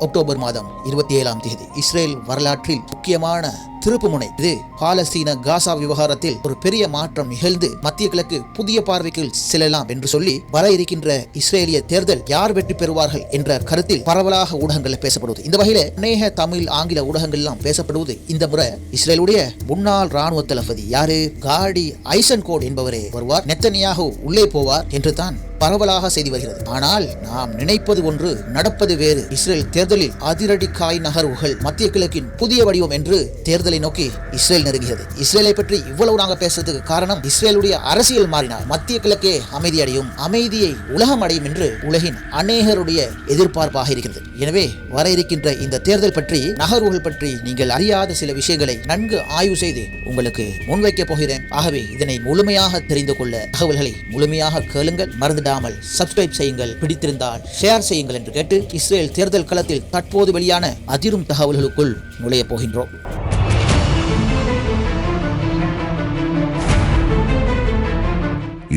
October மாதம் 27ஆம் தேதி Israel வரலாற்றில் முக்கியமான திருப்புமுனை. இது பாலஸ்தீன காசா விவகாரத்தில் ஒரு பெரிய மாற்றம் நிகழ்ந்து மத்திய கிழக்கு புதிய பார்வைக்கு செல்லலாம் என்று சொல்லி வர இருக்கின்ற இஸ்ரேலிய தேர்தல் யார் வெற்றி பெறுவார்கள் என்ற கருத்தில் பரவலாக ஊடகங்கள் பேசப்படுவது. இந்த வகையில அநேக தமிழ் ஆங்கில ஊடகங்கள் எல்லாம் பேசப்படுவது இந்த முறை இஸ்ரேலுடைய முன்னாள் ராணுவ தளபதி யாரு காடி ஐசன்கோட் என்பவரே வருவார், நெத்தனியாகு உள்ளே போவார் என்று தான் பரவலாக செய்தி வருகிறது. ஆனால் நாம் நினைப்பது ஒன்று, நடப்பது வேறு. இஸ்ரேல் தேர்தலில் அதிரடி காய் நகர்வுகள், மத்திய கிழக்கின் புதிய வடிவம் என்று தேர்தலை நோக்கி இஸ்ரேல் நெருங்குகிறது. இஸ்ரேலை பற்றி இவ்வளவு நாங்கள் பேசுறதுக்கு காரணம், இஸ்ரேலுடைய அரசியல் மாறினால் மத்திய கிழக்கே அமைதி அடையும், அமைதியை உலகம் அடையும் என்று உலகின் அநேகருடைய எதிர்பார்ப்பாக இருக்கிறது. எனவே வர இருக்கின்ற இந்த தேர்தல் பற்றி, நகர்வுகள் பற்றி நீங்கள் அறியாத சில விஷயங்களை நன்கு ஆய்வு செய்து உங்களுக்கு முன்வைக்க போகிறேன். ஆகவே இதனை முழுமையாக தெரிந்து கொள்ள தகவல்களை முழுமையாக கேளுங்கள். மறந்துடாமல் சப்ஸ்கிரைப் செய்யுங்கள், பிடித்திருந்தால் ஷேர் செய்யுங்கள் என்று கேட்டு இஸ்ரேல் தேர்தல் களத்தில் தற்போது வெளியான அதிரும் தகவல்களுக்குள் நுழைய போகின்றோம்.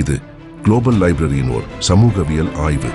இது குளோபல் லைப்ரரியின் ஓர் சமூகவியல் ஆய்வு.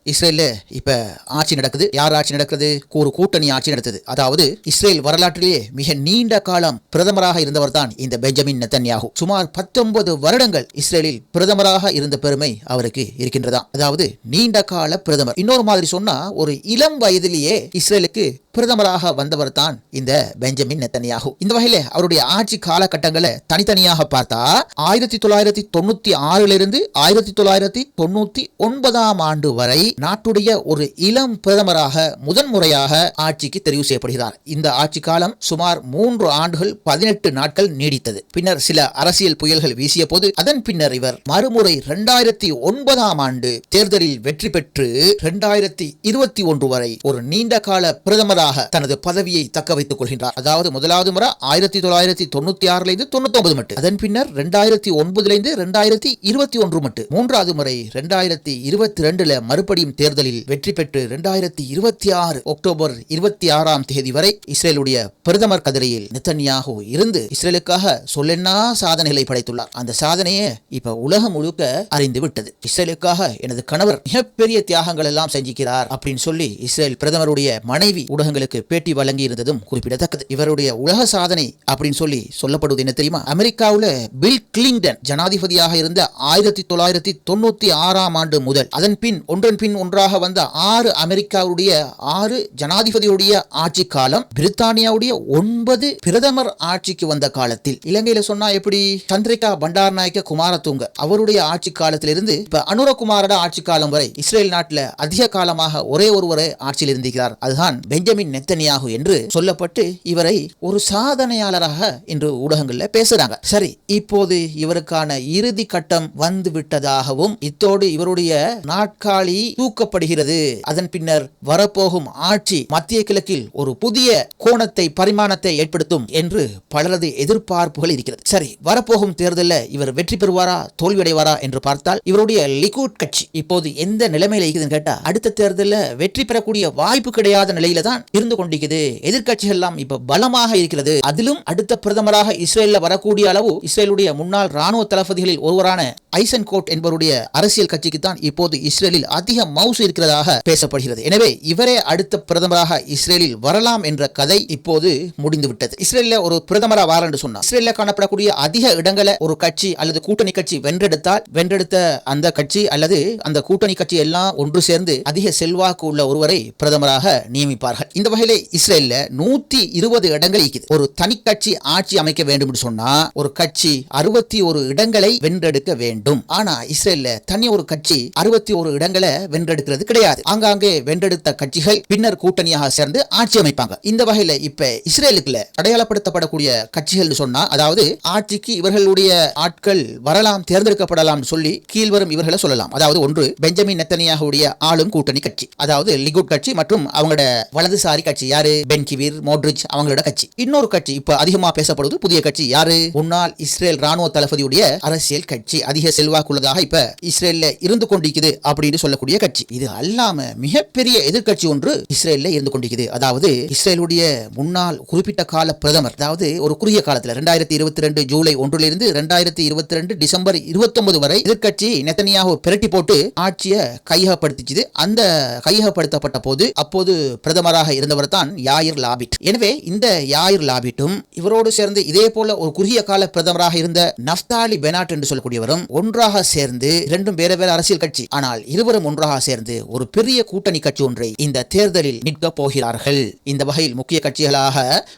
இஸ்ரேல்ல இப்ப ஆட்சி நடக்குது. யார் ஆட்சி நடக்கிறது? ஒரு கூட்டணி ஆட்சி நடத்துது. அதாவது இஸ்ரேல் வரலாற்றிலேயே மிக நீண்ட காலம் பிரதமராக இருந்தவர் தான் இந்த பெஞ்சமின் நெத்தன்யாகு. சுமார் 19 வருடங்கள் இஸ்ரேலில் பிரதமராக இருந்த பெருமை அவருக்கு இருக்கின்றதா. அதாவது நீண்ட கால பிரதமர். இன்னொரு மாதிரி சொன்னா, ஒரு இளம் வயதிலேயே இஸ்ரேலுக்கு பிரதமராக வந்தவர் தான் இந்த பெஞ்சமின் நெத்தன்யாகு. இந்த வகையில அவருடைய ஆட்சி காலகட்டங்களை தனித்தனியாக பார்த்தா 1996 இருந்து 1999 ஆண்டு வரை நாட்டுடைய ஒரு இளம் பிரதமராக முதன்முறையாக ஆட்சிக்கு தெரிவு செய்யப்படுகிறார். இந்த ஆட்சி காலம் சுமார் 3 ஆண்டுகள் 18 நாட்கள் நீடித்தது. பின்னர் சில அரசியல் புயல்கள் வீசிய போது அதன் பின்னர் இவர் மறுமுறை 2009 ஆண்டு தேர்தலில் வெற்றி பெற்று 2021 வரை ஒரு நீண்ட கால பிரதமராக தனது பதவியை தக்க வைத்துக் கொள்கின்றார். அதாவது முதலாவது முறை 1996 99 மட்டும், அதன் பின்னர் 2009 2021 மட்டும், மூன்றாவது முறை 2022 மறுபடியும் தேர்தலில் வெற்றி பெற்று 2026 அக்டோபர் 26ஆம் தேதி வரை இஸ்ரேலுடைய பிரதமர் கதிரையில் நெத்தன்யாகு இருந்து இஸ்ரேலுக்காக சொல்லென்னா சாதனைகளை படைத்துள்ளார். அந்த சாதனையை இப்ப உலகம் முழுக்க அறிந்து விட்டது. இஸ்ரேலுக்காக எனது கணவர் மிகப்பெரிய தியாகங்கள் எல்லாம் செஞ்சிருக்கிறார் அப்படின்னு சொல்லி இஸ்ரேல் பிரதமருடைய மனைவி ஊடகங்களுக்கு பேட்டி வழங்கி இருந்ததும் குறிப்பிடத்தக்கது. இவருடைய உலக சாதனை அப்படின்னு சொல்லி சொல்லப்படுவது என்ன தெரியுமா? அமெரிக்காவுல பில் கிளின்டன் ஜனாதிபதியாக இருந்த 1996 ஆண்டு முதல் அதன் பின் ஒன்றன் பின் ஒன்றாக வந்த 6 அமெரிக்காவுடைய 6 ஜனாதிபதியுடைய ஆட்சி காலம், பிரித்தானியாவுடைய 9 பிரதமர் ஆட்சிக்கு வந்த காலத்தில், இலங்கையில சொன்னா எப்படி சந்திரிகா பண்டாரநாயக்க குமாரதுங்க அவருடைய ஆட்சி காலத்திலிருந்து இப்ப அனுரகுமாரோட ஆட்சி காலம் வரை இஸ்ரேல் நாட்டில் அதிக காலமாக ஒரே ஒருவரே ஆட்சியில் இருந்திருக்கிறார். அதுதான் பெஞ்சமின் நெத்தன்யாகு என்று சொல்லப்பட்டு இவரை ஒரு சாதனையாளராக இன்று ஊடகங்கள்ல பேசுறாங்க. சரி, இப்போது இவருக்கான இறுதி கட்டம் வந்து விட்டதாகவும் இத்தோடு இவருடைய நாட்காலி தூக்கப்படுகிறது, அதன் பின்னர் வரப்போகும் ஆட்சி மத்திய கிழக்கில் ஒரு புதிய கோணத்தை பரிமாணத்தை ஏற்படுத்தும் என்று பலரது எதிர்பார்ப்புகள் இருக்கிறது. சரி, வரப்போகும் தேர்தலில் இவர் வெற்றி பெறுவாரா தோல்வியடைவாரா என்று பார்த்தால் இவருடைய லிகுட் கட்சி இப்போது எந்த நிலைமையில இருக்குதுன்னு கேட்டா, அடுத்த தேர்தலில் வெற்றி பெறக்கூடிய வாய்ப்பு கிடையாத நிலையில தான் இருந்து கொண்டிருக்கிறது. எதிர்கட்சிகள் எல்லாம் இப்ப பலமாக இருக்கிறது. அதிலும் அடுத்த பிரதமராக இஸ்ரேலில் வரக்கூடிய அளவு இஸ்ரேலுடைய முன்னாள் ராணுவ தளபதிகளில் ஒருவரான ஐசன்கோட் என்பவருடைய அரசியல் கட்சிக்கு தான் இப்போது இஸ்ரேலில் அதிக மவுசு இருக்கிறதாக பேசப்படுகிறது. எனவே இவரே அடுத்த பிரதமராக இஸ்ரேலில் வரலாம் என்ற கதை இப்போது முடிந்துவிட்டது. இஸ்ரேலில் ஒரு பிரதமரா வார என்று சொன்னார், இஸ்ரேலில் காணப்படக்கூடிய அதிக இடங்களை ஒரு கட்சி அல்லது கூட்டணி கட்சி வென்றெடுத்த அந்த கட்சி அல்லது அந்த கூட்டணி கட்சி எல்லாம் ஒன்று சேர்ந்து அதிக செல்வாக்கு உள்ள ஒருவரை பிரதமராக நியமிப்பார்கள். இந்த வகையில இஸ்ரேல்ல 120 இடங்கள் இருக்குது. ஒரு தனி கட்சி ஆட்சி அமைக்க வேண்டும் என்று சொன்னா ஒரு கட்சி 61 இடங்களை வென்றெடுக்க வேண்டும். ஆனா இஸ்ரேல்ல தனி ஒரு கட்சி 61 இடங்களை வென்றெடுக்கிறது கிடையாது. ஆங்காங்கே வென்றெடுத்த கட்சிகள் பின்னர் கூட்டணியாக சேர்ந்து ஆட்சி அமைப்பாங்க. இந்த வகையில இப்ப இஸ்ரேலுக்குள்ள அடையாளப்படுத்தப்படக்கூடிய கட்சிகள் சொன்னா, அதாவது ஆட்சிக்கு இவர்களுடைய ஆட்கள் வரலாம், தேர்ந்தெடுக்கப்படலாம் சொல்லி கீழ்வரும் இவர்களை சொல்லலாம். அதாவது ஒன்று, பெஞ்சமின் நெத்தன்யாகுடைய ஆளும் கூட்டணி கட்சி, அதாவது லிகுட் கட்சி மற்றும் அவங்களோட வலதுசாரி கட்சி யாரு, பென் கிவிர், மோட்ரிச் அவங்களோட கட்சி. இன்னொரு கட்சி இப்ப அதிகமா பேசப்படுவது புதிய கட்சி யாரு, முன்னாள் இஸ்ரேல் ராணுவ தளபதியுடைய அரசியல் கட்சி, அதிக மிக செல்வாக்குள்ளதாக இப்ப இஸ்ரேல்ல இருந்து கொண்டிருக்குது அப்படின்னு சொல்லக்கூடிய கட்சி. இது அல்லாம மிகப்பெரிய எதிர்கட்சி ஒன்று இஸ்ரேல்ல இருந்து கொண்டிருக்குது. அதாவது இஸ்ரேலுடைய முன்னாள் குறிப்பிட்ட கால பிரதமர், அதாவது ஒரு குறுகிய காலத்துல 2022 ஜூலை 1 2022 டிசம்பர் 29 வரை எதிர்கட்சி நெத்தனியாஹு பிரட்டி போட்டு ஆட்சியை கையகப்படுத்திச்சு. அந்த கையகப்படுத்தப்பட்ட போது அப்போது பிரதமராக இருந்தவர் தான் யாயிர் லாபிட். எனவே இந்த யாயிர் லாபிட்டும் இவரோடு சேர்ந்து இதே போல ஒரு குறுகிய கால பிரதமராக இருந்த நஃப்தாலி பெனாட் என்று சொல்லக்கூடியவரும் ஒன்றாக சேர்ந்து இரண்டும் வேற வேற அரசியல் கட்சி, ஆனால் இருவரும் ஒன்றாக சேர்ந்து ஒரு பெரிய கூட்டணி கட்சி ஒன்றை இந்த தேர்தலில் நிற்க போகிறார்கள். இந்த வகையில் முக்கிய கட்சிகளாக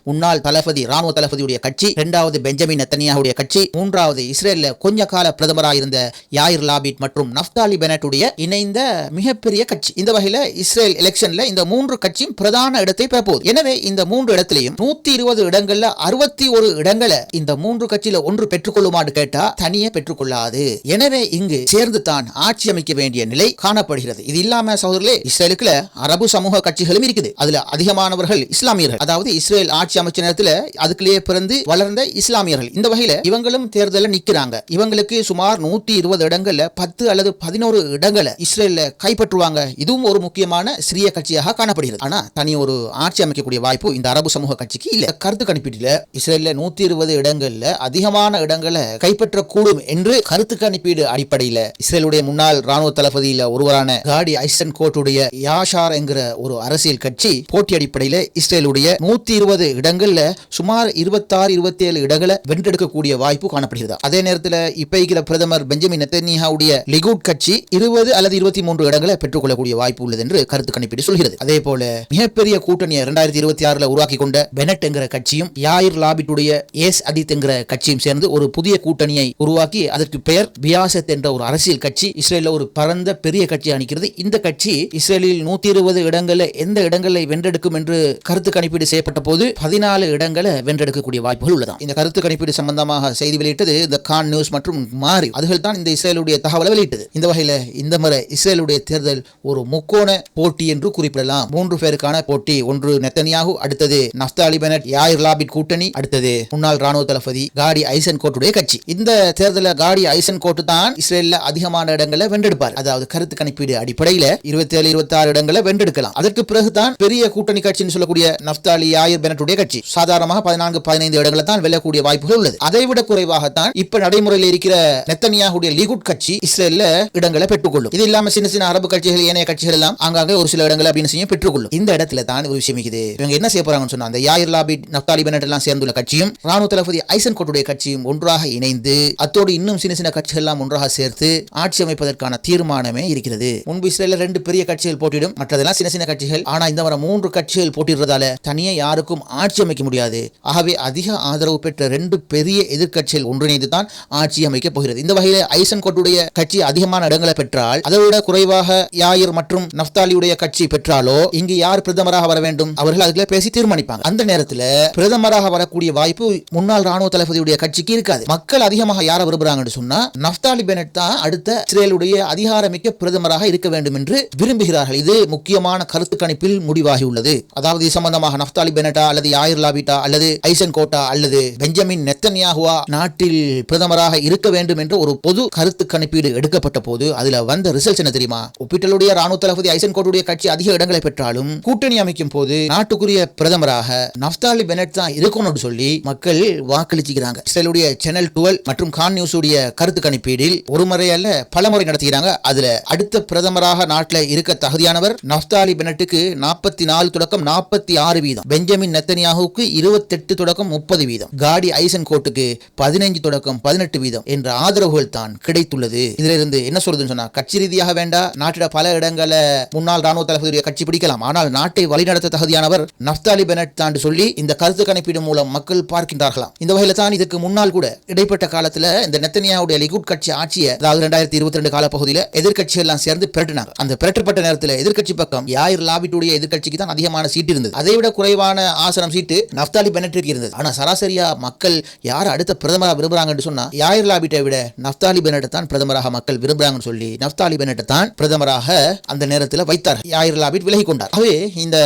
முன்னாள் தளபதி ராணுவ தளபதியுடைய கட்சி, இரண்டாவது பெஞ்சமின் நெத்தனியாஹுடைய கட்சி, மூன்றாவது இஸ்ரேல்ல கொஞ்ச கால பிரதமராக இருந்த யாயிர் லாபிட் மற்றும் நஃப்தாலி பெனட்டுடைய இணைந்த மிகப்பெரிய கட்சி. இந்த வகையில இஸ்ரேல் எலெக்ஷன்ல இந்த மூன்று கட்சியும் பிரதான இடத்தை பெற போகுது. எனவே இந்த மூன்று இடத்திலையும் 120 இடங்கள்ல 61 இடங்களை இந்த மூன்று கட்சியில ஒன்று பெற்றுக்கொள்ளுமாறு கேட்டா தனியே பெற்றுக்கொள்ளாது. எனவே இங்கு சேர்ந்து தான் ஆட்சி அமைக்க வேண்டிய நிலை காணப்படுகிறது. இது இல்லாம சகோதரர்களே, இஸ்ரேலுக்குள்ள அரபு சமூக கட்சிகளும் இருக்குது. அதுல அதிகமானவர்கள் இஸ்லாமியர்கள், அதாவது இஸ்ரேல் ஆட்சி அமைச்ச நேரத்தில் அதுக்குள்ளேயே பிறந்து வளர்ந்த இஸ்லாமியர்கள். இந்த வகையில இவங்களும் தேர்தலில் நிக்கிறாங்க. இவங்களுக்கு சுமார் 120 இடங்கள்ல 10 அல்லது 11 இடங்களை இஸ்ரேல்ல கைப்பற்றுவாங்க. இதுவும் ஒரு முக்கியமான சிறிய கட்சியாக காணப்படுகிறது. ஆனா தனி ஒரு ஆட்சி அமைக்கக்கூடிய வாய்ப்பு இந்த அரபு சமூக கட்சிக்கு இல்ல. கருத்து கணிப்பீட்டில் இஸ்ரேல்ல 120 இடங்கள்ல அதிகமான இடங்களை கைப்பற்றக்கூடும் என்று கருத்து கணிப்பீடு அடிப்படையில் இஸ்ரேலுடைய முன்னாள் ராணுவ தளபதியில ஒருவரான காடி ஐசன்கோட்டுடைய யாஷார் என்கிற ஒரு அரசியல் கட்சி போட்டி அடிப்படையில் இஸ்ரேலுடைய 120 இடங்கள்ல சுமார் 26-27 இடங்களை வென்றெடுக்கக்கூடிய வாய்ப்பு காணப்படுகிறது. அதே நேரத்தில் இப்ப இருக்கிற பிரதமர் பெஞ்சமின் நெத்தன்யாஹுடைய லிகுட் கட்சி 20 அல்லது 23 இடங்களை பெற்றுக்கொள்ளக்கூடிய வாய்ப்பு உள்ளது என்று கருத்து கணிப்பீடு சொல்கிறது. அதே போல மிகப்பெரிய கூட்டணியை 2026 உருவாக்கி கொண்ட பெனட் என்கிற கட்சியும் யாயிர் லாபிட்டுடைய ஏஸ் அதித் என்கிற கட்சியும் சேர்ந்து ஒரு புதிய கூட்டணியை உருவாக்கி அதற்கு பெயர் பியாசத் என்ற ஒரு அரசியல் கட்சி இஸ்ரேலில் ஒரு பரந்த பெரிய கட்சி அணிக்கிறது. இந்த கட்சி இஸ்ரேலில் 120 இடங்களை எந்த இடங்களை வென்றெடுக்கும் என்று கருத்து கணிப்பீடு செய்யப்பட்ட போது 14 இடங்களை வென்றெடுக்கக்கூடிய வாய்ப்புகள் உள்ளதாம். இந்த கருத்து கணிப்பீடு சம்பந்தமாக செய்தி வெளியிட்டது இந்த கான் நியூஸ் மற்றும் மாறி அதுகள் தான் இந்த இஸ்ரேலுடைய தகவலை வெளியிட்டது. இந்த வகையில் இந்த முறை இஸ்ரேலுடைய தேர்தல் ஒரு முக்கோண போட்டி என்று குறிப்பிடலாம். 3 பேருக்கான போட்டி. ஒன்று நெத்தனியாஹு, அடுத்தது நஃப்தாலி பெனட் யாயிர் லாபிட் கூட்டணி, அடுத்தது முன்னாள் ராணுவ தளபதி காடி ஐசன்கோட்டுடைய கட்சி. இந்த தேர்தலில் காடி ஐசன்கோட்டு தான் இஸ்ரேல்ல அதிகமான இடங்களை வென்றெடுப்பார். அதாவது கருத்து கணிப்பீடு அடிப்படையில் 27-26 இடங்களை வென்றெடுக்கலாம். அதற்கு பிறகுதான் பெரிய கூட்டணி கட்சின்னு சொல்லக்கூடிய நஃப்தாலி யாயிர் பெனட்டுடைய கட்சி சாதாரணமாக 14-15 இடங்களை தான் வெல்லக்கூடிய வாய்ப்புகள் உள்ளது. அதைவிட குறைவாகத்தான் இப்ப நடைமுறையில் இருக்கிற நெத்தனியாஹுடைய லிகுட் கட்சி இஸ்ரேல்ல இடங்களை பெற்றுக்கொள்ளும். இது இல்லாம சின்ன சின்ன அரபு கட்சிகள், ஏனைய கட்சிகள் எல்லாம் ஆங்காங்க ஒரு சில இடங்களை அப்படின்னு செய்ய பெற்றுக்கொள்ளும். இந்த இடத்துல தான் ஒரு விஷயம் இருக்குது. இவங்க என்ன செய்ய போறாங்கன்னு சொன்னா, அந்த யாயிர் லாபிட் நஃப்தாலி பெனட் எல்லாம் சேர்ந்துள்ள கட்சியும் ராணுவ தளபதி ஐசன்கோட்டுடைய கட்சியும் ஒன்றாக இணைந்து அத்தோடு இன்னும் சின்ன சின்ன கட்சிகள் எல்லாம் ஒன்றாக சேர்த்து ஆட்சி அமைப்பதற்கான தீர்மானமே இருக்கிறது. முன்பு இஸ்ரேல்ல 2 பெரிய கட்சிகள் போட்டியிடும், மற்றதெல்லாம் சின்ன சின்ன கட்சிகள். ஆனா இந்த வர 3 கட்சிகள் போட்டிடுறதால தனியே யாருக்கும் ஆட்சி அமைக்க முடியாது. ஆகவே அதிக ஆதரவு பெற்ற 2 பெரிய எதிர்கட்சிகள் ஒன்றிணைந்து தான் ஆட்சி அமைக்கப் போகிறது. இந்த வகையில் ஐசன்கோட்டுடைய கட்சி அதிகமான இடங்களை பெற்றால், அதை விட குறைவாக யாயிர் மற்றும் நஃப்தாலியுடைய கட்சி பெற்றாலோ இங்கு யார் பிரதமராக வர வேண்டும் அவர்கள் அதுல பேசி தீர்மானிப்பாங்க. அந்த நேரத்தில் பிரதமராக வரக்கூடிய வாய்ப்பு முன்னாள் ராணுவ தளபதியுடைய கட்சிக்கு இருக்காது. மக்கள் அதிகமாக யாரை விரும்புறாங்கன்னு சொன்னா நஃப்தாலி பெனட் தான் அடுத்த இஸ்ரேலுடைய அதிகாரமிக்க பிரதமராக இருக்க வேண்டும் என்று விரும்புகிறார்கள். இது முக்கியமான கருத்து கணிப்பில் முடிவாகியுள்ளது. அதாவது இது சம்பந்தமாக நஃப்தாலி பெனட்டா அல்லது யாயிர் லாபிட்டா அல்லது ஐசன்கோட்டா அல்லது பெஞ்சமின் நெத்தன்யாஹுவா நாட்டில் பிரதமராக இருக்க வேண்டும் என்ற ஒரு பொது கருத்து கணிப்பீடு எடுக்கப்பட்ட போது அதுல வந்த ரிசல்ட்ஸ் என்ன தெரியுமா? ஒப்பிட்டலுடைய ராணுவ தளபதி ஐசன்கோட்டுடைய கட்சி அதிக இடங்களை பெற்றாலும் கூட்டணி அமைக்கும் போது நாட்டுக்குரிய பிரதமராக நஃப்தாலி பெனட் தான் இருக்கணும்னு சொல்லி மக்கள் வாக்களிச்சுக்கிறாங்க. இஸ்ரேலுடைய சேனல் 12 மற்றும் கான் நியூஸ் உடைய கருத்து கணிப்பீடில் ஒரு முறை அல்ல பல முறை நடத்துகிறாங்க. அதுல அடுத்த பிரதமராக நாட்டில் இருக்க தகுதியானவர் நஃப்தாலி பெனட்டுக்கு 44-46%, பெஞ்சமின் நெத்தனியாஹுக்கு 28-30%, காடி ஐசன்கோட்டுக்கு 15-18% என்ற ஆதரவுகள் தான் கிடைத்துள்ளது. இதுல இருந்து என்ன சொல்றதுன்னு சொன்னா, கட்சி ரீதியாக வேண்டாம், நாட்டில பல இடங்களை முன்னாள் ராணுவ தளபதியுடைய கட்சி பிடிக்கலாம், ஆனால் நாட்டை வழிநடத்த தகுதியானவர் நஃப்தாலி பெனட் தான் சொல்லி இந்த கருத்து கணிப்பீடு மூலம் மக்கள் பார்க்கின்றார்களாம். இந்த வகையில தான் இதுக்கு முன்னால் கூட இடைப்பட்ட காலத்துல இந்த நெத்தனியாஹுடைய லிகுட் கட்சி ஆட்சியை, அதாவது 2022 காலப்பகுதியில் எதிர்கட்சிகள் எல்லாம் சேர்ந்து பிரட்டினாங்க. அந்த பிரட்டப்பட்ட நேரத்தில் எதிர்கட்சி பக்கம் யாயிர் லாபிட்டுடைய எதிர்கட்சிக்கு தான் அதிகமான சீட்டு இருந்தது. அதை விட குறைவான ஆசனம் சீட்டு நஃப்தாலி பெனட்டுக்கு இருந்தது. ஆனா சராசரியா மக்கள் யார் அடுத்த பிரதமராக விரும்புறாங்கன்னு சொன்னா யாயிர் லாபிட்டை விட நஃப்தாலி பெனட் தான் பிரதமராக மக்கள் விரும்புறாங்கன்னு சொல்லி நஃப்தாலி பெனட் தான் பிரதமராக அந்த நேரத்தில் வைத்தார். யாயிர் லாபிட் விலகி கொண்டார். ஆகவே இந்த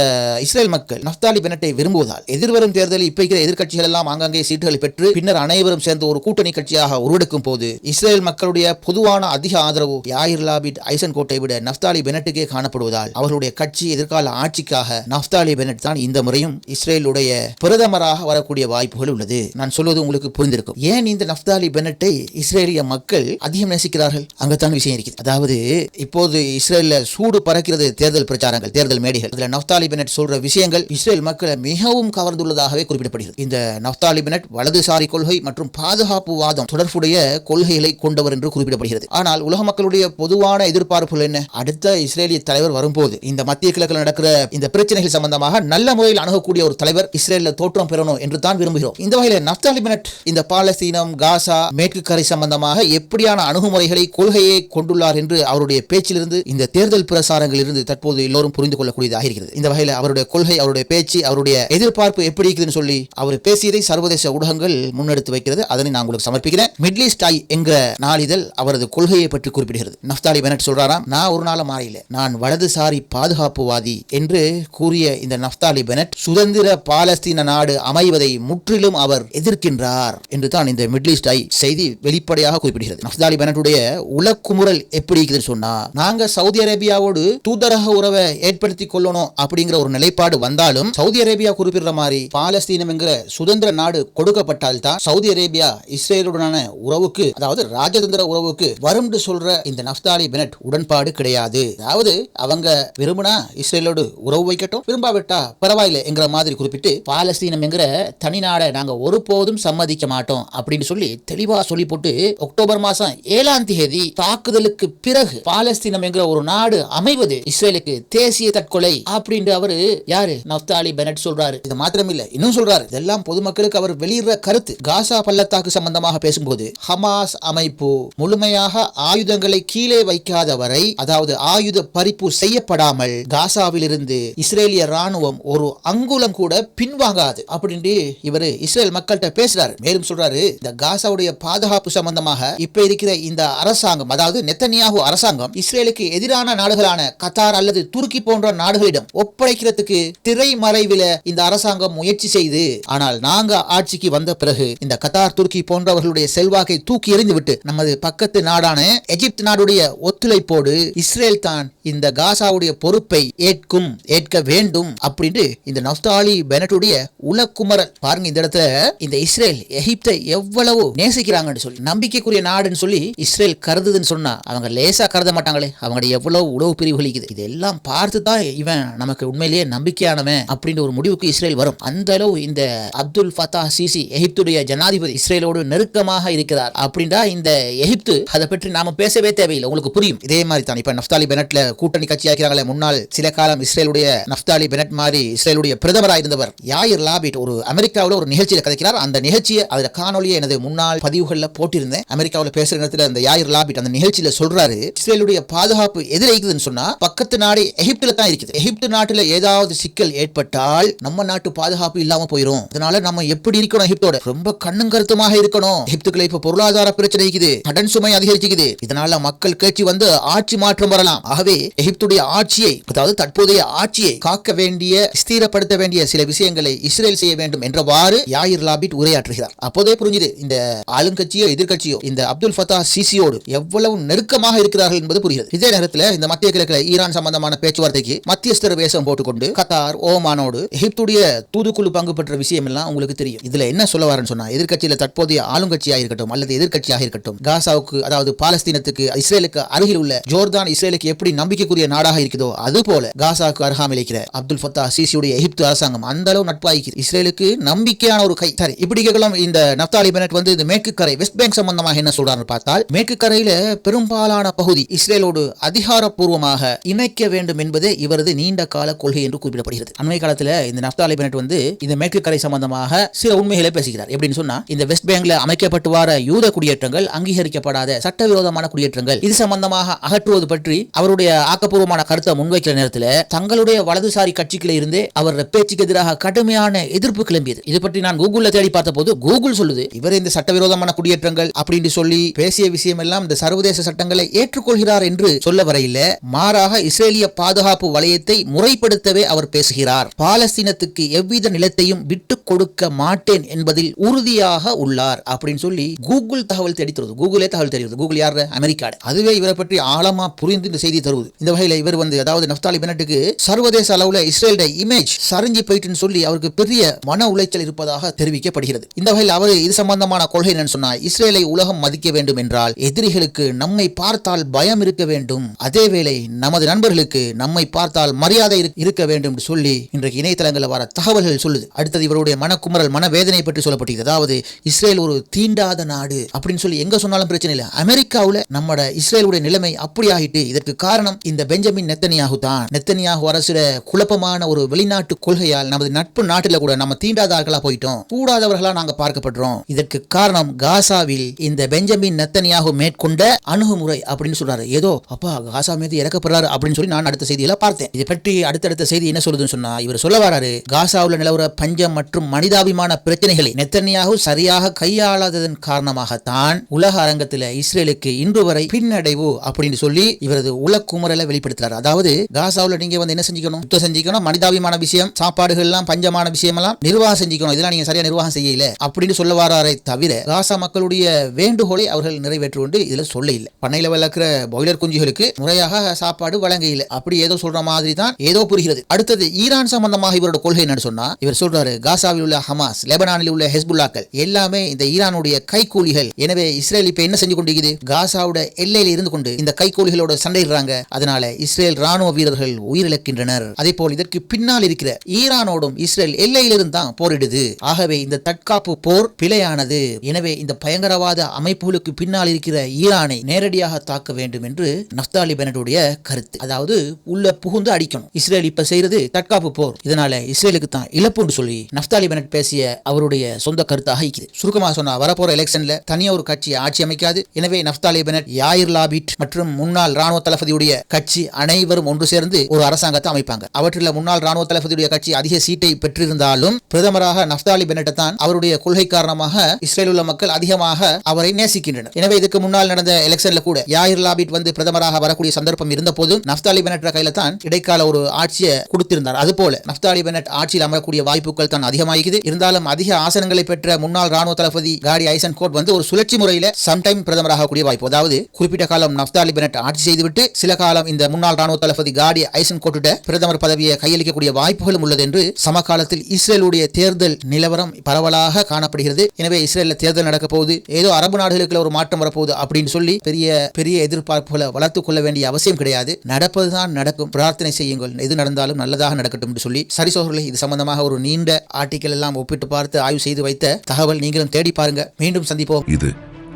இஸ்ரேல் மக்கள் நஃப்தாலி பெனட்டை விரும்புவதால் எதிர்வரும் தேர்தலில் இப்ப இருக்கிற எதிர்கட்சிகள் எல்லாம் ஆங்காங்கே சீட்டுகளை பெற்று பின்னர் அனைவரும் சேர்ந்து ஒரு கூட்டணி கட்சியாக உருவெடுக்கும் போது இஸ்ரேல் மக்களுடைய பொதுவான அதிக ஆதரவு யாயிர் லாபிட் ஐசன்கோட்டை விட நஃப்தாலி பெனட்டுக்கே காணப்படுவதால் அவர்களுடைய கட்சி எதிர்கால ஆட்சிக்காக நஃப்தாலி பெனட் தான் இந்த முறையும் இஸ்ரேலுடைய பிரதமராக வரக்கூடிய வாய்ப்புகள் உள்ளது. நான் சொல்வது உங்களுக்கு புரிந்திருக்கும். ஏன் இந்த நஃப்தாலி பெனட்டை இஸ்ரேலிய மக்கள் அதிகம் நேசிக்கிறார்கள்? அங்கத்தான் விஷயம் இருக்குது. அதாவது இப்போது இஸ்ரேல்ல சூடு பறக்கிறது தேர்தல் பிரச்சாரங்கள், தேர்தல் மேடைகள். இதுல நஃப்தாலி பெனட் சொல்ற விஷயங்கள் இஸ்ரேல் மக்களை மிகவும் கவர்ந்துள்ளதாகவே குறிப்பிடப்படுகிறது. இந்த நஃப்தாலி பெனட் வலதுசாரி கொள்கை மற்றும் பாதுகாப்பு வாதம் தொடர்புடைய கொள்கைகளை கொண்டவர் என்று குறிப்பிடப்படுகிறது. ஆனால் உலக மக்களுடைய பொதுவான எதிர்பார்ப்புகள் என்ன? அடுத்த இஸ்ரேலிய தலைவர் வரும்போது இந்த மத்திய கிழக்கில் நடக்கிற இந்த பிரச்சனைகள் சம்பந்தமாக நல்ல முறையில் அணுகக்கூடிய ஒரு தலைவர் இஸ்ரேல்ல தோற்றம் பெறணும் என்று தான் விரும்புகிறோம். இந்த வகையில் நஃப்தாலி பெனட் இந்த பாலஸ்தீனம், காசா, மேற்கு கரை சம்பந்தமாக எப்படியான அணுகுமுறைகளை, கொள்கையை கொண்டுள்ளார் என்று அவருடைய பேச்சிலிருந்து, இந்த தேர்தல் பிரசாரங்களிலிருந்து தற்போது எல்லோரும் புரிந்து கொள்ளக்கூடியதாக இருக்கிறது. இந்த வகையில் அவருடைய கொள்கை, அவருடைய பேச்சு, அவருடைய எதிர்பார்ப்பு எப்படி இருக்குதுன்னு சொல்லி அவர் பேசியதை சர்வதேச ஊடகங்கள் முன்னெடுத்து வைக்கிறது. அதனை நான் உங்களுக்கு சமர்ப்பிக்கிறேன். மிடில் ஈஸ்ட் ஐ என்கிற நாளிதழ் அவரது கொள்கையை பற்றி குறிப்பிடுகிறது. நஃப்தாலி பெனட் சொல்றாராம், நான் ஒரு நாள் மாறியில, நான் வலதுசாரி பாதுகாப்புவாதி என்று கூறிய இந்த நஃப்தாலி பெனட் சுதந்திர பாலஸ்தீன நாடு அமைவதை முற்றிலும் அவர் எதிர்க்கின்றார் என்று தான் இந்த மிடில் ஈஸ்ட் ஐ செய்தி வெளிப்படையாக குறிப்பிடுகிறது. நஃப்தாலி பெனட்டுடைய உலக்குமுறல் எப்படி இருக்குதுன்னு சொன்னா, நாங்க சவுதி அரேபியாவோடு தூதரக உறவை ஏற்படுத்திக் கொள்ளணும் அப்படிங்கிற ஒரு நிலைப்பாடு வந்தாலும் சவுதி அரேபியா குறிப்பிடுற மாதிரி பாலஸ்தீனம் என்கிற சுதந்திர நாடு கொடுக்கப்பட்டால் தான் சவுதி அரேபியா இஸ்ரேலுடனான உறவுக்கு, அதாவது ராஜதந்திர உறவுக்கு வரும் சொல்ற இந்த நஃப்தாலி பெனட் உடன்பாடு கிடையாது. அதாவது அவங்க விரும்பினா இஸ்ரேலோடு உறவு வைக்கட்டும், விரும்பாவிட்டா பரவாயில்லை என்கிற மாதிரி குறிப்பிட்டு பாலஸ்தீனம் என்கிற தனி நாடை நாங்க ஒருபோதும் சம்மதிக்க மாட்டோம் அப்படின்னு சொல்லி தெளிவா சொல்லி போட்டு அக்டோபர் மாசம் 7ஆம் தேதி தாக்குதலுக்கு பிறகு பாலஸ்தீனம் என்கிற ஒரு நாடு அமைவது இஸ்ரேலுக்கு தேசிய தற்கொலை அப்படின்னு அவரு யாரு நஃப்தாலி பெனட் சொல்றாரு. இது மாத்திரம் இல்ல, இன்னும் சொல்றாரு. இதெல்லாம் பொதுமக்களுக்கு அவர் வெளியிடுற கருத்து. காசா பள்ளத்தாக்கு சம்பந்தமாக பேசும்போது ஹமாஸ் அமைப்பு முழுமையாக ஆயுதங்களை கீழே வைக்காத வரை, அதாவது ஆயுத பறிப்பு செய்யப்படாமல் காசாவில் இருந்து இஸ்ரேலிய ராணுவம் ஒரு அங்குலம் கூட பின்வாங்காது அப்படின்னு இவர் இஸ்ரேல் மக்கள்கிட்ட பேசுறாரு. மேலும் சொல்றாரு, இந்த காசாவுடைய பாதுகாப்பு சம்பந்தமாக இப்ப இருக்கிற இந்த அரசாங்கம், அதாவது நெத்தனியாகு அரசாங்கம் இஸ்ரேலுக்கு எதிரான நாடுகளான கத்தார் அல்லது துருக்கி போன்ற நாடுகளிடம் ஒப்படைக்கிறதுக்கு திரைமறைவில இந்த அரசாங்கம் முயற்சி செய்து, ஆனால் நாங்க ஆட்சிக்கு வந்த பிறகு இந்த கத்தார், துருக்கி போன்றவர்களுடைய செல்வாக்கை தூக்கி எறிந்துவிட்டு நமது பக்கத்து நாடான எகிப்து நாடுடைய ஒத்துழைப்போடு இஸ்ரேல் தான் இந்த காசாவுடைய பொறுப்பை ஏற்க வேண்டும் அப்படின்னு இந்த நஃப்தாலி பெனட்டுடைய உலக்குமரல் பாருங்க. இந்த இடத்துல இந்த இஸ்ரேல் எகிப்தை எவ்வளவு நேசிக்கிறாங்கன்னு சொல்லி, நம்பிக்கைக்குரிய நாடுன்னு சொல்லி இஸ்ரேல் கருதுதுன்னு சொன்னா அவங்க லேசா கருத மாட்டாங்களே. அவங்க எவ்வளவு உளவு பிரிவுகள் இருக்குது. இதெல்லாம் பார்த்து தான் இவன் நமக்கு உண்மையிலேயே நம்பிக்கையானவன் அப்படின்ற ஒரு முடிவுக்கு இஸ்ரேல் வரும். அந்த அளவு இந்த அப்துல் ஃபத்தாஹ் சிசி எகிப்துடைய ஜனாதிபதி இஸ்ரேலோடு நெருக்கமாக இருக்கிறார் அப்படின்றா இந்த எகிப்து அதை பற்றி நாம பேசவே தேவையில்லை, உங்களுக்கு புரியும். இதே மாதிரி தான் இப்ப நஃப்தாலி பெனட்ல கூட்டணி கட்சி ஆகிறாங்களே, முன்னாள் சில காலம் இஸ்ரேலுடைய நஃப்தாலி பெனட் மாதிரி இஸ்ரேலுடைய பிரதமராக இருந்தவர் யாயிர் லாபிட் ஒரு அமெரிக்காவில் ஒரு நிகழ்ச்சியில கதைக்கிறார். அந்த நிகழ்ச்சியை அதுல காணொலியை எனது முன்னாள் பதிவுகள்ல போட்டிருந்தேன். அமெரிக்காவில் பேசுற நேரத்தில் அந்த யாயிர் லாபிட் அந்த நிகழ்ச்சியில சொல்றாரு, இஸ்ரேலுடைய பாதுகாப்பு எதிர இருக்குதுன்னு சொன்னா பக்கத்து நாடு எகிப்துல தான் இருக்குது. எகிப்து நாட்டுல ஏதாவது சிக்கல் ஏற்பட்டால் நம்ம நாட்டு பாதுகாப்பு இல்லாம போயிடும். அதனால நம்ம எப்படி இருக்கணும், எகிப்தோட ரொம்ப கண்ணும் கருத்துமாக இருக்கணும். எகிப்துக்குள்ள இப்ப பொருளாதார பிரச்சனை இருக்குது, கடன் சுமை அதிகரிக்குது. இதனால மக்கள் கேட்சி வந்து ஆட்சி மாற்றம் வரலாம். ஆகவே எகிப்துடைய ஆட்சியை, அதாவது தற்போதைய ஆட்சியை காக்க வேண்டிய, ஸ்திரப்படுத்த வேண்டிய சில விஷயங்களை இஸ்ரேல் செய்ய வேண்டும் என்றவாறு யாயிர் லாபிட் உரையாற்றுகிறார். அப்போதே புரிஞ்சுது இந்த ஆளுங்கட்சியோ எதிர்கட்சியோ இந்த அப்துல் ஃபத்தாஹ் சிசியோடு எவ்வளவு நெருக்கமாக இருக்கிறார்கள் என்பது புரிகிறது. இதே நேரத்தில் இந்த மத்திய கிழக்கில் ஈரான் சம்பந்தமான பேச்சுவார்த்தைக்கு மத்தியஸ்தர் வேஷம் போட்டுக்கொண்டு கத்தார், ஓமானோடு எகிப்துடைய தூதுக்குழு பங்கு பெற்ற விஷயம் எல்லாம் உங்களுக்கு தெரியும். இதுல என்ன சொல்ல வரேன்னு சொன்னா, எதிர்கட்சியில தற்போதைய ஆளுங்கட்சியாக இருக்கட்டும் அல்லது எதிர்கட்சியாக இருக்கட்டும், காசாவுக்கு, அதாவது பாலஸ்தீனத்துக்கு, இஸ்ரேலுக்கு அருகில் உள்ள ஜோர்தான் இஸ்ரேலுக்கு எப்படி நம்பிக்கைக்குரிய நாடாக இருக்குதோ அது போல காசாவுக்கு அருகாமையில் இருக்கிற அப்துல் ஃபத்தாஹ் சிசியுடைய எகிப்து அரசாங்கம் அந்த அளவு நட்பாயிருக்கு. இஸ்ரேலுக்கு நம்பிக்கையான ஒரு கை. சரி, இப்படி கேட்கலாம். இந்த நஃப்தாலி பெனட் வந்து இந்த மேற்கு கரை வெஸ்ட் பேங்க் சம்பந்தமாக என்ன சொல்றாரு பார்த்தால், மேற்கு கரையில பெரும்பாலான பகுதி இஸ்ரேலோடு அதிகாரப்பூர்வமாக இணைக்க வேண்டும் என்பதே இவரது நீண்ட கால கொள்கை என்று குறிப்பிடப்படுகிறது. அண்மை காலத்தில் இந்த நஃப்தாலி பெனட் வந்து இந்த மேற்கு கரை சம்பந்தமாக சில உண்மைகளை பேசுகிறார். எப்படின்னு சொன்னா, இந்த வெஸ்ட் பேங்க்ல அமைக்கப்பட்டு வர யூத குடியேற்றங்கள், அங்கீகரிக்கப்படாத சட்டவிரோதமான குடியேற்றங்கள், இது சம்பந்தமாக அகற்றுவது பற்றி அவருடைய ஆக்கப்பூர்வமான கருத்தை முன்வைக்கிற நேரத்தில் தங்களுடைய வலதுசாரி கட்சிகளில் இருந்தே அவர் பேச்சுக்கு எதிராக கடுமையான எதிர்ப்பு கிளம்பியது. இது பற்றி நான் கூகுள்ல தேடி பார்த்த போது கூகுள் சொல்லுது, இவர் இந்த சட்டவிரோதமான குடியேற்றங்கள் அப்படின்னு சொல்லி பேசிய விஷயம் எல்லாம் இந்த சர்வதேச சட்டங்களை ஏற்றுக்கொள்கிறார் என்று சொல்ல வரையில் மாறாக இஸ்ரேலிய பாதுகாப்பு வலயத்தை முறைப்படுத்தவே அவர் பேசுகிறார். பாலஸ்தீனத்துக்கு எவ்வித நிலத்தையும் விட்டுக் கொடுக்க மாட்டேன் என்பதில் உறுதியாக உள்ளார் அப்படின்னு சொல்லி கூகுள் தகவல் தேடி தேடி தருவது, கூகுளே தகவல் தெரியுது. கூகுள் யார்? அமெரிக்கா. அதுவே இவரை பற்றி ஆழமா புரிந்து இந்த செய்தி தருவது. இந்த வகையில் இவர் அதாவது நஃப்தாலி பென்னட்டுக்கு சர்வதேச அளவுல இஸ்ரேலுடைய இமேஜ் சரிஞ்சு போயிட்டுன்னு சொல்லி அவருக்கு பெரிய மன உளைச்சல் இருப்பதாக தெரிவிக்கப்படுகிறது. இந்த வகையில் அவர் இது சம்பந்தமான கொள்கை என்னன்னு சொன்னா, இஸ்ரேலை உலகம் மதிக்க வேண்டும் என்றால் எதிரிகளுக்கு நம்மை பார்த்தால் பயம் இருக்க வேண்டும், அதேவேளை நமது நண்பர்களுக்கு நம்மை பார்த்தால் மரியாதை இருக்க வேண்டும் என்று சொல்லி இன்றைக்கு இணையதளங்களில் வர தகவல்கள் சொல்லுது. அடுத்தது இவருடைய மனக்குமரல், மனவேதனை பற்றி சொல்லப்பட்டிருக்கிறது. அதாவது இஸ்ரேல் ஒரு தீண்டாத நாடு அப்படின்னு சொல்லி எங்க சொன்னாலும் பிரச்சனை இல்லை. அமெரிக்காவில் நம்மட இஸ்ரேலுடைய நிலைமை அப்படி ஆகிட்டு. இதற்கு காரணம் இந்த பெஞ்சமின் நெத்தனியாகு தான். நெத்தனியாகு அரசுட குழப்பமான ஒரு வெளிநாட்டு கொள்கையால் நமது நட்பு நாட்டில் கூட நம்ம தீண்டாதார்களா போயிட்டோம், கூடாதவர்களா நாங்க பார்க்கப்படுறோம். இதற்கு காரணம் காசாவில் இந்த பெஞ்சமின் நெத்தனியாகு மேற்கொண்ட அணுகுமுறை அப்படின்னு சொல்றாரு. ஏதோ அப்பா காசா மீது இறக்கப்படுறாரு அப்படின்னு சொல்லி நான் அடுத்த செய்தியில பார்த்தேன். இதை பற்றி அடுத்தடுத்த செய்தி என்ன சொல்லுதுன்னு சொன்னா, இவர் சொல்ல வராரு, காசாவில் நிலவர பஞ்சம் மற்றும் மனிதாபிமான பிரச்சனைகளை நெத்தனியாகு சரியாக கையாளாததன் காரணமாகத்தான் உலக அரங்கத்தில் இஸ்ரேலுக்கு இன்று வரை பின்னடைவு அப்படின்னு சொல்லி இவரது உலக்குமுறலை வெளிப்படுத்துறாரு. அதாவது காசாவில் நீங்க என்ன செஞ்சுக்கணும், யுத்தம் செஞ்சுக்கணும், மனிதாபிமான விஷயம், சாப்பாடுகள் எல்லாம் பஞ்சமான விஷயம் எல்லாம் நிர்வாகம் செஞ்சுக்கணும், இதெல்லாம் நீங்க சரியா நிர்வாகம் செய்யல அப்படின்னு சொல்ல வராரே தவிர காசா மக்களுடைய வேண்டுகோளை அவர்கள் நிறைவேற்றுவது இதுல சொல்ல இல்லை. பண்ணையில வளர்க்கிற பாய்லர் குஞ்சுகளுக்கு முறையாக சாப்பாடு வழங்க இல்லை அப்படி ஏதோ சொல்ற மாதிரி தான் ஏதோ புரிகிறது. அடுத்தது ஈரான் சம்பந்தமாக இவரோட கொள்கை என்னன்னு சொன்னா, இவர் சொல்றாரு காசாவில் உள்ள ஹமாஸ், லெபனானில் உள்ள ஹெஸ்புல்லாக்கள் எல்லாமே இந்த ஈரானுடைய கைக்கூலிகள். எனவே இஸ்ரேல் இப்ப என்ன செஞ்சு கொண்டிருக்குது, காசாவோட எல்லையில் இருந்து கொண்டு இந்த கைக்கூலிகளோட சண்டையிடுறாங்க. அதனால இஸ்ரேல் ராணுவ வீரர்கள் உயிரிழக்கின்றனர். அதே போல் இதற்கு பின்னால் இருக்கிற ஈரானோடும் இஸ்ரேல் எல்லையிலிருந்து தான் போரிடுது. ஆகவே இந்த தற்காப்பு போர் பிழையானது. எனவே இந்த பயங்கரவாத அமைப்புகளுக்கு பின்னால் இருக்கிற ஈரானை நேரடியாக தாக்க வேண்டும் என்று நஃப்தாலி பென்னட்டுடைய கருத்து. அதாவது உள்ள புகுந்து அடிக்கணும். இஸ்ரேல் இப்ப செய்யறது தற்காப்பு போர், இதனால இஸ்ரேலுக்கு தான் இழப்புன்னு சொல்லி நஃப்தாலி பென்னட் பேசிய அவருடைய சொந்த கருத்தாக இருக்குது. சுருக்கமாக சொன்னா, வரப்போற எலெக்ஷன்ல தனியா ஒரு கட்சி ஆட்சி அமைக்காது. எனவே நஃப்தாலி பென்னட், யாயிர் லாபிட் மற்றும் முன்னாள் ராணுவ தளபதியுடைய கட்சி அனைவரும் ஒன்று சேர்ந்து ஒரு அரசாங்கத்தை அமைப்பாங்க. அவற்றில் முன்னாள் ராணுவ தளபதியுடைய கட்சி அதிக சீட்டை பெற்றிருந்தாலும் பிரதமராக நஃப்தாலி பென்னட் தான் அவருடைய கொள்கை காரணமாக இஸ்ரேல் உள்ள மக்கள் அதிகமாக அவரை நேசிக்கின்றனர். எனவே இதுக்கு முன்னால் நடந்த எலெக்ஷன்ல கூட யாயிர் லாபிட் பிரதமராக வரக்கூடிய சந்தர்ப்பம் இருந்த போதும் நஃப்தாலி பென்னட் கையில தான் இடைக்கால ஒரு ஆட்சியை கொடுத்திருந்தார். அதுபோல நஃப்தாலி பென்னட் ஆட்சியில் அமரக்கூடிய வாய்ப்புகள் தான் அதிகமாகிறது. இருந்தாலும் அதிக ஆசனங்களை பெற்ற முன்னாள் ராணுவ தளபதி காடி ஐசன்கோட் ஒரு சுழற்சி முறையில் சம்டைம் பிரதமராக கூடிய வாய்ப்பு. அதாவது குறிப்பிட்ட காலம் நஃப்தாலி பென்னட் ஆட்சி செய்துவிட்டு சில காலம் இந்த முன்னாள் ராணுவ தளபதி காடி ஐசன்கோட் பிரதமர் பதவியை கையளிக்கக்கூடிய வாய்ப்புகளும் உள்ளது என்று சமகாலத்தில் இஸ்ரேலுடைய தேர்தல் நிலவரம் பரவலாக காணப்படுகிறது. எனவே இஸ்ரேலில் தேர்தல் நடக்க போகுது, ஏதோ அரபு நாடுகளுக்கு ஒரு மாற்றம் வரப்போகுது அப்படின்னு சொல்லி பெரிய பெரிய எதிர்பார்ப்புகளை வளர்த்துக் கொள்ள வேண்டிய அவசியம் கிடையாது. நடப்பதுதான் நடக்கும். பிரார்த்தனை செய்யுங்கள், எது நடந்தாலும் நல்லதாக நடக்கட்டும் என்று சொல்லி. சரி சோழர்களே, இது சம்பந்தமாக ஒரு நீண்ட ஆர்டிக்கல் எல்லாம் ஒப்பிட்டு பார்த்து ஆய்வு செய்து வைத்த தகவல். நீங்களும் தேடி பாருங்க. மீண்டும் சந்திப்போம். இது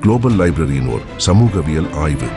குளோபல் லைப்ரரியின் ஓர் சமூகவியல் ஆய்வு.